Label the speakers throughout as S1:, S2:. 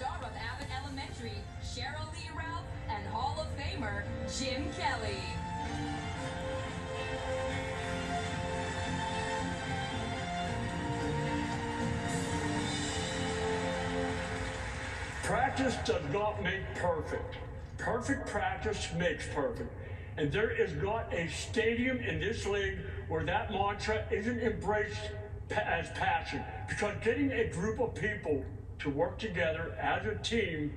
S1: star of Abbott Elementary, Cheryl Lee Ralph, and Hall of Famer Jim Kelly.
S2: Practice does not make perfect. Perfect practice makes perfect. And there is not a stadium in this league where that mantra isn't embraced as passion. Because getting a group of people to work together as a team,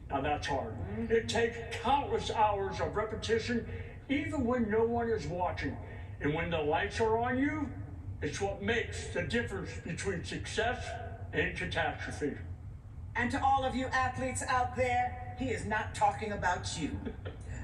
S2: now that's hard. It takes countless hours of repetition, even when no one is watching. And when the lights are on you, it's what makes the difference between success and catastrophe.
S3: And to all of you athletes out there, he is not talking about you.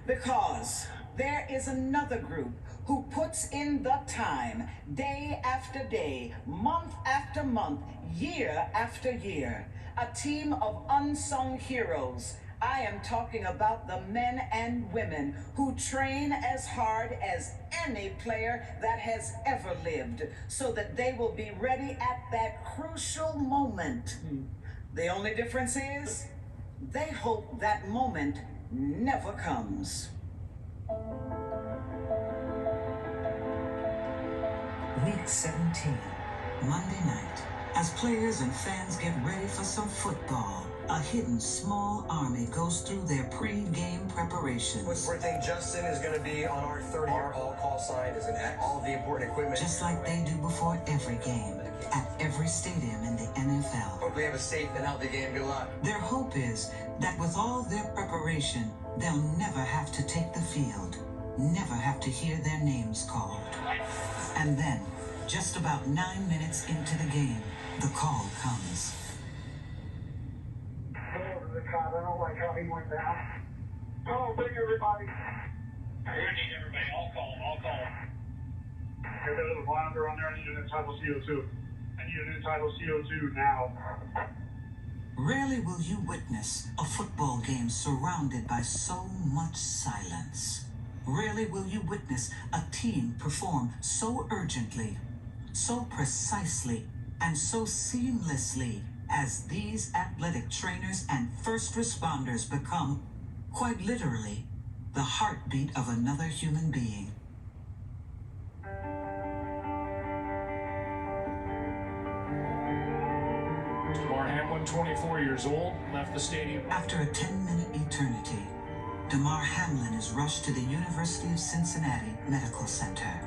S3: Because there is another group who puts in the time, day after day, month after month, year after year. A team of unsung heroes. I am talking about the men and women who train as hard as any player that has ever lived, so that they will be ready at that crucial moment. The only difference is, they hope that moment never comes.
S4: Week 17, Monday night. As players and fans get ready for some football, a hidden small army goes through their pre-game preparations.
S5: We're thinking Justin is going to be on our 30-yard all-call sign as an X. All of the important equipment.
S4: Just like they do before every game, at every stadium in the NFL.
S5: Hope we have a safe and healthy game. Good luck.
S4: Their hope is that with all their preparation, they'll never have to take the field, never have to hear their names called. And then, just about 9 minutes into the game, the call comes.
S6: I don't like how he went down. Oh, bring everybody.
S7: We need everybody. I'll call him.
S6: Hey, there's a monitor on there. I need an entitled CO2. I need an entitled CO2 now.
S4: Rarely will you witness a football game surrounded by so much silence. Rarely will you witness a team perform so urgently, so precisely, and so seamlessly as these athletic trainers and first responders become, quite literally, the heartbeat of another human being.
S8: Damar Hamlin, 24 years old, left the stadium.
S4: After a 10-minute eternity, Damar Hamlin is rushed to the University of Cincinnati Medical Center.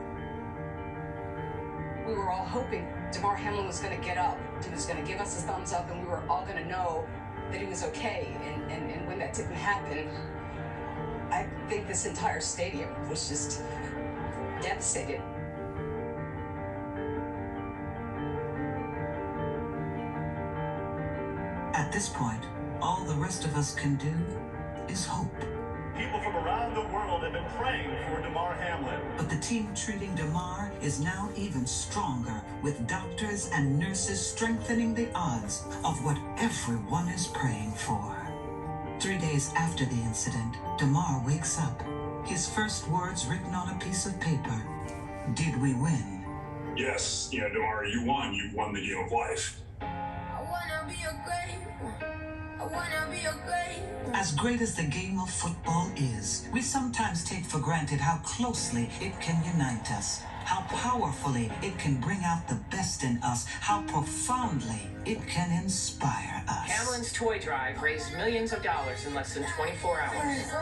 S9: We were all hoping Damar Hamlin was going to get up. He was going to give us a thumbs up, and we were all going to know that he was okay. And when that didn't happen, I think this entire stadium was just devastated.
S4: At this point, all the rest of us can do is hope.
S7: People from around the world have been praying for Damar Hamlin.
S4: But the team treating Damar is now even stronger, with doctors and nurses strengthening the odds of what everyone is praying for. 3 days after the incident, Damar wakes up. His first words written on a piece of paper. Did we win?
S10: Yes, Damar, you won. You won the game of life.
S11: I wanna be a great one. I wanna be a great one.
S4: As great as the game of football is, we sometimes take for granted how closely it can unite us, how powerfully it can bring out the best in us, how profoundly it can inspire us.
S12: Hamlin's toy drive raised millions of dollars in less than 24 hours.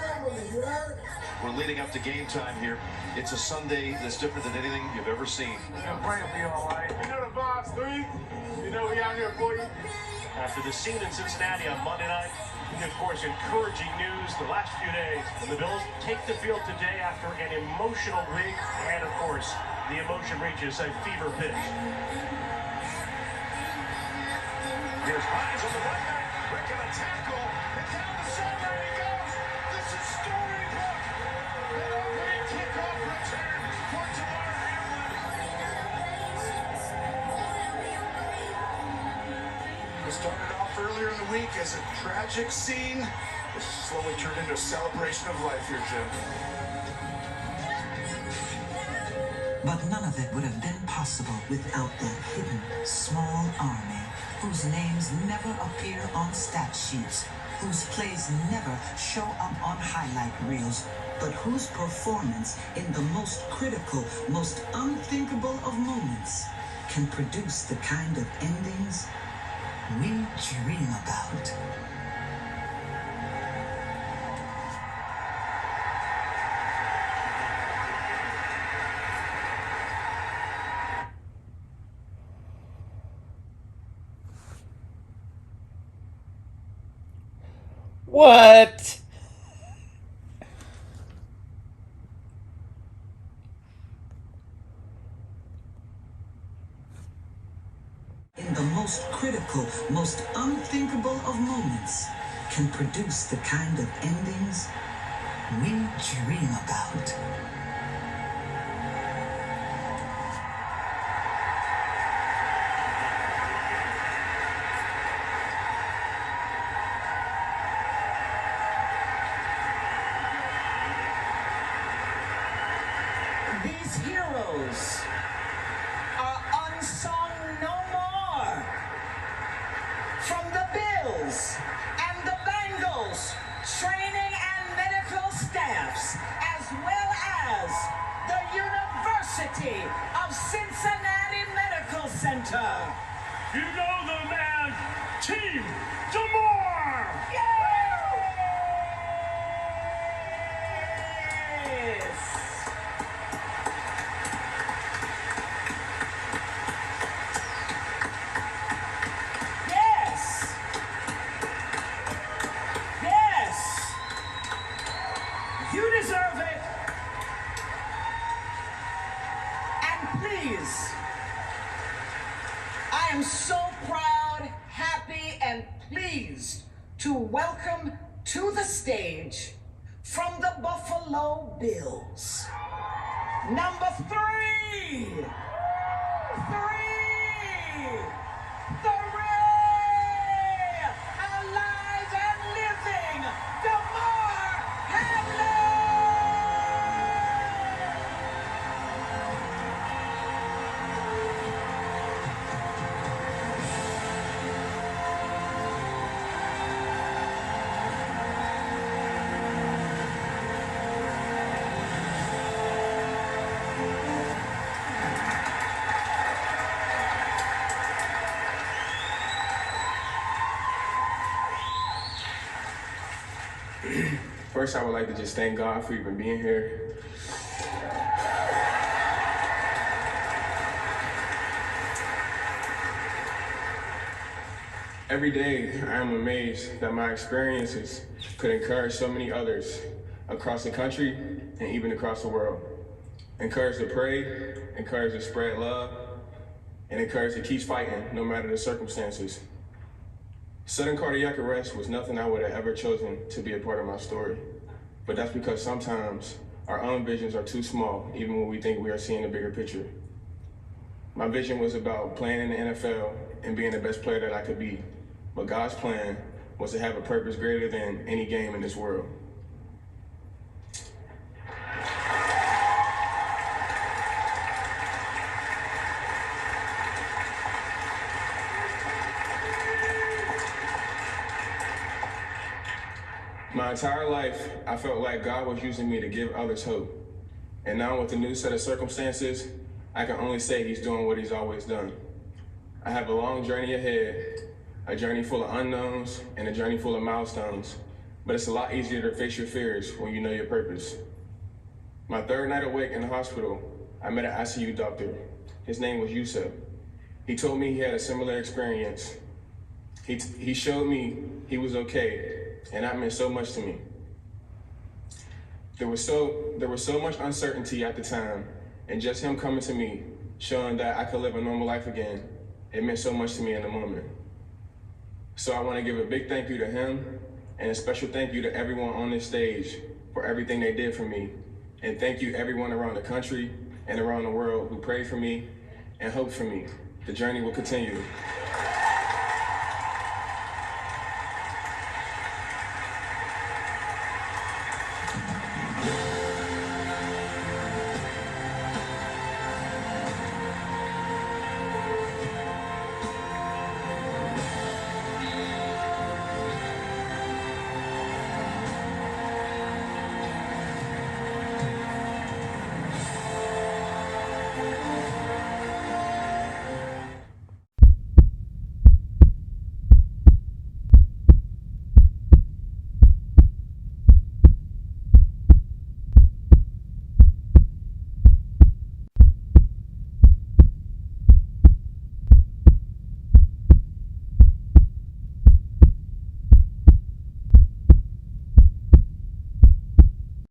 S13: We're leading up to game time here. It's a Sunday that's different than anything you've ever seen.
S6: Pray will be all right. You know the vibes, 3. You know we out here for you.
S7: After the scene in Cincinnati on Monday night, and of course, encouraging news the last few days. The Bills take the field today after an emotional week, and of course, the emotion reaches a fever pitch.
S13: Here's Hines on the right back, breaking a tackle, and down the sideline he goes. This is storybook. An opening kickoff return for Damar Hamlin.
S14: It started off earlier in the week as a tragic scene. This slowly turned into a celebration of life here, Jim.
S4: But none of it would have been possible without that hidden small army. whose names never appear on stat sheets, whose plays never show up on highlight reels, but whose performance in the most critical, most unthinkable of moments can produce the kind of endings we dream about.
S15: What?
S4: In the most critical, most unthinkable of moments can produce the kind of endings we dream about.
S3: These heroes are unsung no more. From the Bills and the Bengals, training and medical staffs, as well as the University of Cincinnati Medical Center.
S2: You know the man, Team DeMar!
S3: Yes! Yes! Yes! You deserve it! And please, I am so proud, happy, and pleased to welcome to the stage from the Buffalo Bills, number 3, alive and living, DeMar Hamlin!
S16: First, I would like to just thank God for even being here. Every day, I am amazed that my experiences could encourage so many others across the country and even across the world. Encourage to pray, encourage to spread love, and encourage to keep fighting no matter the circumstances. Sudden cardiac arrest was nothing I would have ever chosen to be a part of my story. But that's because sometimes our own visions are too small, even when we think we are seeing the bigger picture. My vision was about playing in the NFL and being the best player that I could be. But God's plan was to have a purpose greater than any game in this world. My entire life, I felt like God was using me to give others hope. And now with the new set of circumstances, I can only say He's doing what He's always done. I have a long journey ahead, a journey full of unknowns and a journey full of milestones, but it's a lot easier to face your fears when you know your purpose. My third night awake in the hospital, I met an ICU doctor. His name was Yusuf. He told me he had a similar experience. He showed me he was okay, and that meant so much to me. There was so much uncertainty at the time, and just him coming to me, showing that I could live a normal life again, it meant so much to me in the moment. So I want to give a big thank you to him, and a special thank you to everyone on this stage for everything they did for me. And thank you everyone around the country and around the world who prayed for me and hoped for me. The journey will continue.